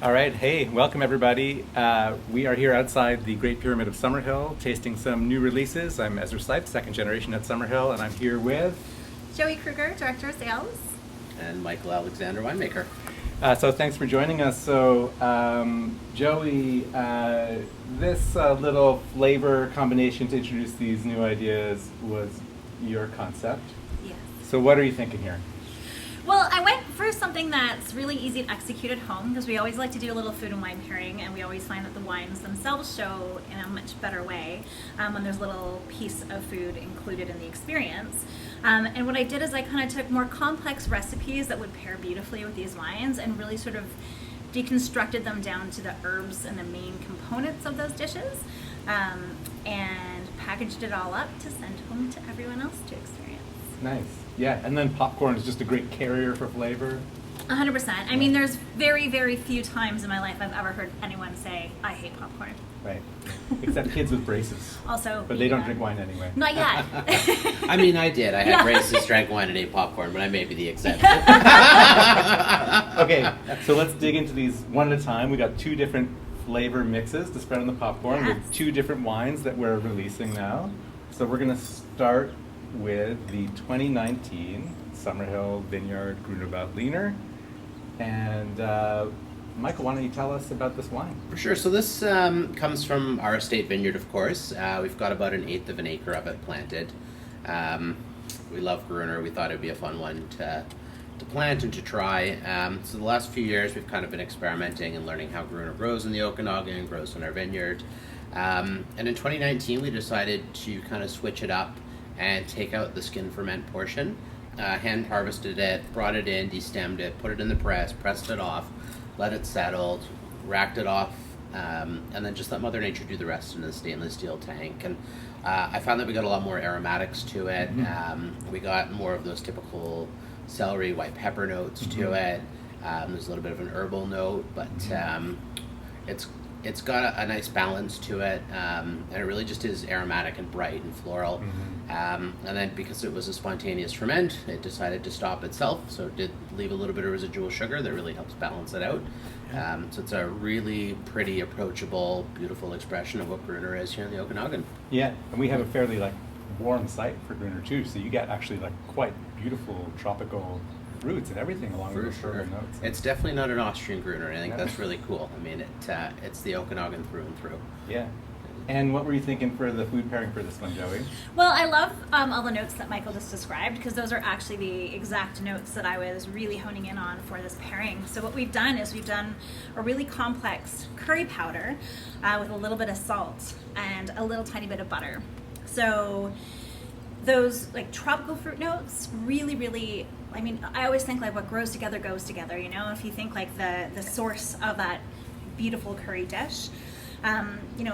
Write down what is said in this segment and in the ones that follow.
All right, hey, welcome everybody. We are here outside the Great Pyramid of Summerhill, tasting some new releases. I'm Ezra Sipes, second generation at Summerhill, and I'm here with... Joey Kruger, Director of Sales. And Michael Alexander, winemaker. So thanks for joining us. So, Joey, this little flavor combination to introduce these new ideas was your concept. Yes. So what are you thinking here? Well, I went for something that's really easy to execute at home because we always like to do a little food and wine pairing, and we always find that the wines themselves show in a much better way when there's a little piece of food included in the experience. And what I did is I kind of took more complex recipes that would pair beautifully with these wines and really sort of deconstructed them down to the herbs and the main components of those dishes, and packaged it all up to send home to everyone else to experience. Nice. Yeah, and then popcorn is just a great carrier for flavor. 100%. I mean, there's very, very few times in my life I've ever heard anyone say, I hate popcorn. Right. Except kids with braces. Also, But they don't drink wine anyway. Not yet. I mean, I did. I had braces, drank wine, and ate popcorn, but I may be the exception. Okay, so let's dig into these one at a time. We got two different flavor mixes to spread on the popcorn with two different wines that we're releasing now. So we're going to start with the 2019 Summerhill Vineyard Gruner Veltliner. And Michael, why don't you tell us about this wine? For sure. So this comes from our estate vineyard, of course. We've got about 1/8 of an acre of it planted. We love Gruner. We thought it would be a fun one to plant and to try. So the last few years, we've kind of been experimenting and learning how Gruner grows in the Okanagan, grows in our vineyard. And in 2019, we decided to kind of switch it up and take out the skin ferment portion. Hand harvested it, brought it in, destemmed it, put it in the press, pressed it off, let it settle, racked it off, and then just let Mother Nature do the rest in a stainless steel tank. And I found that we got a lot more aromatics to it. We got more of those typical celery, white pepper notes to it. There's a little bit of an herbal note, but it's got a nice balance to it, and it really just is aromatic and bright and floral. And then because it was a spontaneous ferment, it decided to stop itself, so it did leave a little bit of residual sugar that really helps balance it out. So it's a really pretty, approachable, beautiful expression of what Gruner is here in the Okanagan. Yeah, and we have a fairly warm site for Gruner too, so you get actually quite beautiful tropical fruits and everything along with those herbal notes. It's definitely not an Austrian Gruner, and I think that's really cool. I mean, it's the Okanagan through and through. Yeah. And what were you thinking for the food pairing for this one, Joey? Well, I love all the notes that Michael just described because those are actually the exact notes that I was really honing in on for this pairing. So what we've done is we've done a really complex curry powder with a little bit of salt and a little tiny bit of butter. So those tropical fruit notes really, I mean, I always think what grows together goes together, you know? If you think the source of that beautiful curry dish,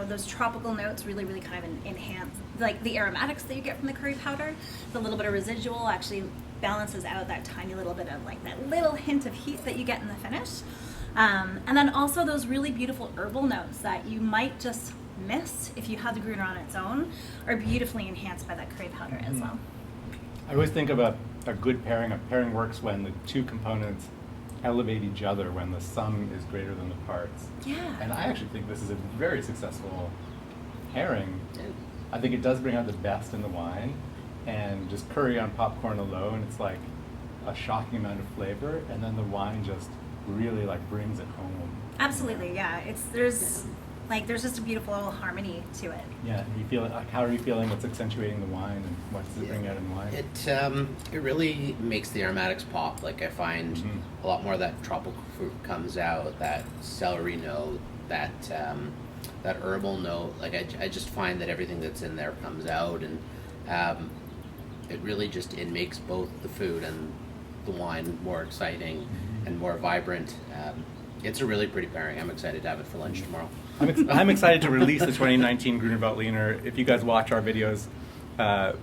those tropical notes really kind of enhance the aromatics that you get from the curry powder. The little bit of residual actually balances out that tiny little bit of that little hint of heat that you get in the finish. And then also those really beautiful herbal notes that you might just miss if you had the Gruner on its own are beautifully enhanced by that curry powder as well. I always think of a good pairing. A pairing works when the two components elevate each other, when the sum is greater than the parts. Yeah. And I actually think this is a very successful pairing. I think it does bring out the best in the wine, and just curry on popcorn alone, it's a shocking amount of flavor, and then the wine just really brings it home. Absolutely, yeah. There's just a beautiful harmony to it. Yeah, you feel it. How are you feeling? What's accentuating the wine, and what does it bring out in the wine? It really makes the aromatics pop. I find a lot more of that tropical fruit comes out, that celery note, that herbal note. I just find that everything that's in there comes out, and it really it makes both the food and the wine more exciting and more vibrant. It's a really pretty pairing. I'm excited to have it for lunch tomorrow. I'm excited to release the 2019 Gruner Veltliner. If you guys watch our videos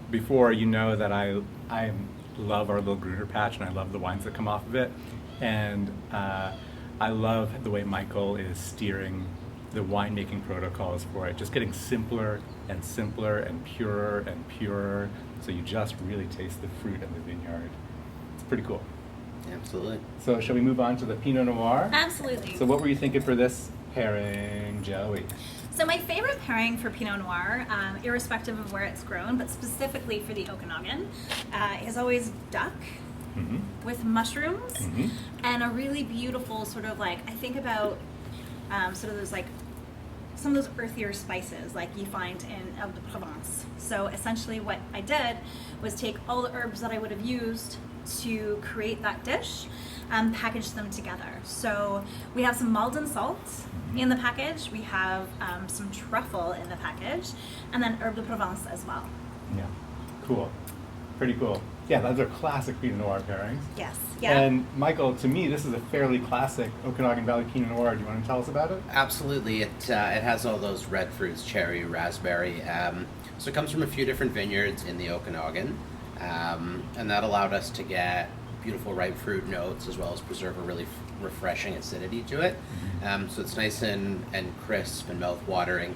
before, you know that I love our little Gruner patch, and I love the wines that come off of it. And I love the way Michael is steering the winemaking protocols for it, just getting simpler and simpler and purer, so you just really taste the fruit in the vineyard. It's pretty cool. Absolutely. So shall we move on to the Pinot Noir? Absolutely. So what were you thinking for this pairing, Joey? So my favorite pairing for Pinot Noir, irrespective of where it's grown, but specifically for the Okanagan, is always duck Mm-hmm. with mushrooms Mhm. and a really beautiful sort of like, I think about sort of those like some of those earthier spices like you find in Herbes de Provence. So essentially what I did was take all the herbs that I would have used to create that dish, package them together. So we have some Maldon salt in the package, we have some truffle in the package, and then Herbes de Provence as well. Yeah. Cool. Pretty cool. Yeah, those are classic Pinot Noir pairings. Yes. Yeah. And Michael, to me, this is a fairly classic Okanagan Valley Pinot Noir. Do you want to tell us about it? Absolutely. It has all those red fruits, cherry, raspberry. So it comes from a few different vineyards in the Okanagan. And that allowed us to get beautiful ripe fruit notes as well as preserve a really refreshing acidity to it. So it's nice and crisp and mouth-watering.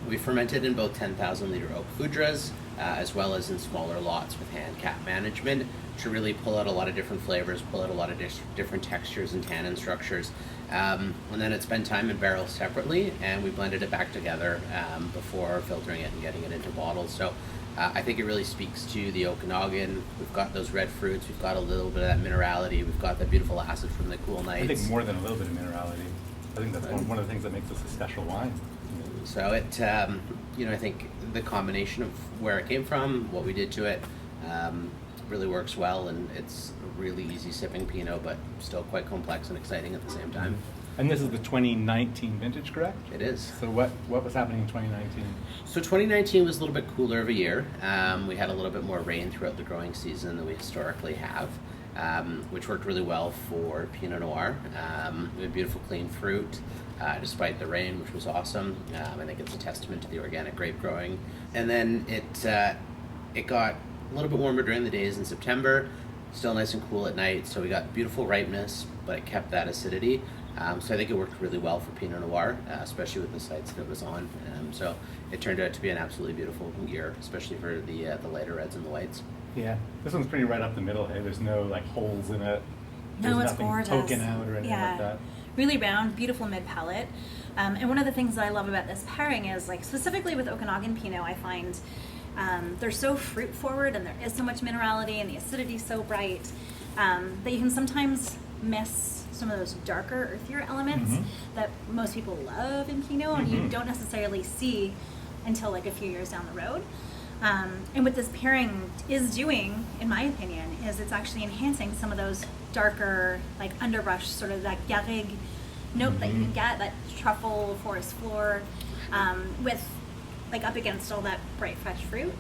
We fermented in both 10,000 liter oak foudres, as well as in smaller lots with hand cap management to really pull out a lot of different flavors, pull out a lot of different textures and tannin structures. And then it spent time in barrels separately, and we blended it back together before filtering it and getting it into bottles. So I think it really speaks to the Okanagan. We've got those red fruits, we've got a little bit of that minerality, we've got that beautiful acid from the cool nights. I think more than a little bit of minerality. I think that's one of the things that makes this a special wine. So it, I think the combination of where it came from, what we did to it, really works well, and it's a really easy sipping Pinot, but still quite complex and exciting at the same time. And this is the 2019 vintage, correct? It is. So what was happening in 2019? So 2019 was a little bit cooler of a year. We had a little bit more rain throughout the growing season than we historically have, which worked really well for Pinot Noir. We had beautiful clean fruit, despite the rain, which was awesome. I think it's a testament to the organic grape growing. And then it got a little bit warmer during the days in September, still nice and cool at night. So we got beautiful ripeness, but it kept that acidity. So I think it worked really well for Pinot Noir, especially with the sites that it was on. So it turned out to be an absolutely beautiful year, especially for the lighter reds and the whites. Yeah, this one's pretty right up the middle. Hey, there's no like holes in it. No, There's it's nothing gorgeous. poking out or anything Yeah. like that. Really round, beautiful mid palate. And one of the things that I love about this pairing is, like, specifically with Okanagan Pinot, I find they're so fruit forward and there is so much minerality and the acidity so bright that you can sometimes miss some of those darker, earthier elements that most people love in Pinot and you don't necessarily see until like a few years down the road. And what this pairing is doing, in my opinion, is it's actually enhancing some of those darker, like underbrush, sort of that garrigue note that you can get, that truffle, forest floor, with like up against all that bright fresh fruit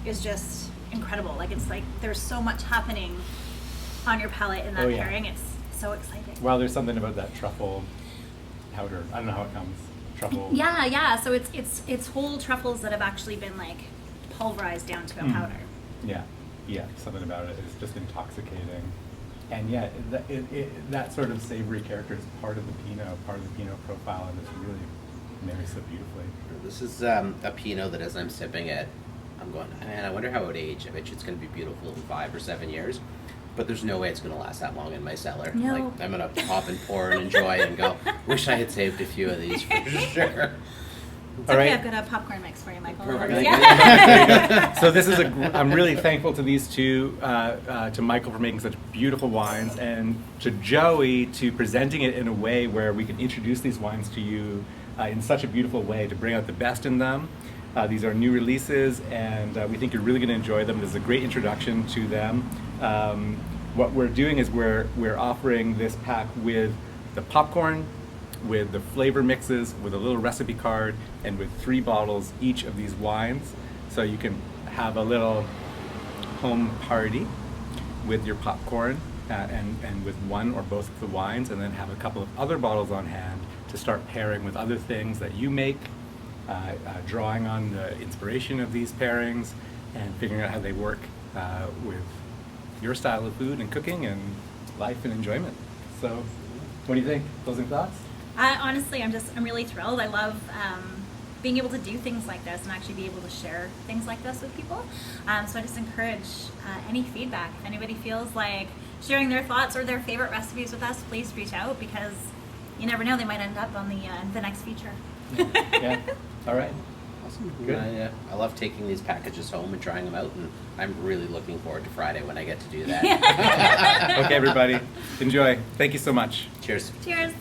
is just incredible. Like it's like there's so much happening on your palate in that Oh, yeah. pairing. It's so exciting. Well, there's something about that truffle powder. I don't know how it comes. Truffle. Yeah. So it's whole truffles that have actually been like pulverized down to a powder. Yeah. Something about it is just intoxicating. And yet, that sort of savory character is part of the Pinot profile, and it's really marries so beautifully. This is a Pinot that as I'm sipping it, I'm going, man, I wonder how it would age. I bet you it's going to be beautiful in 5 or 7 years. But there's no way it's going to last that long in my cellar. No. Like, I'm going to pop and pour and enjoy and go, wish I had saved a few of these for sure. It's All okay, right. I've got a popcorn mix for you, Michael. Perfect. Yeah. So this is I'm really thankful to these two, to Michael for making such beautiful wines, and to Joey to presenting it in a way where we can introduce these wines to you in such a beautiful way to bring out the best in them. These are new releases, and we think you're really going to enjoy them. This is a great introduction to them. What we're doing is we're offering this pack with the popcorn, with the flavor mixes, with a little recipe card, and with 3 bottles each of these wines. So you can have a little home party with your popcorn and with one or both of the wines, and then have a couple of other bottles on hand to start pairing with other things that you make, drawing on the inspiration of these pairings and figuring out how they work with your style of food and cooking and life and enjoyment. So what do you think? Closing thoughts? Honestly, I'm really thrilled. I love being able to do things like this and actually be able to share things like this with people. So I just encourage any feedback. If anybody feels like sharing their thoughts or their favorite recipes with us, please reach out because you never know, they might end up on the next feature. Yeah. All right. Awesome. Good. I love taking these packages home and trying them out, and I'm really looking forward to Friday when I get to do that. Okay, everybody. Enjoy. Thank you so much. Cheers. Cheers.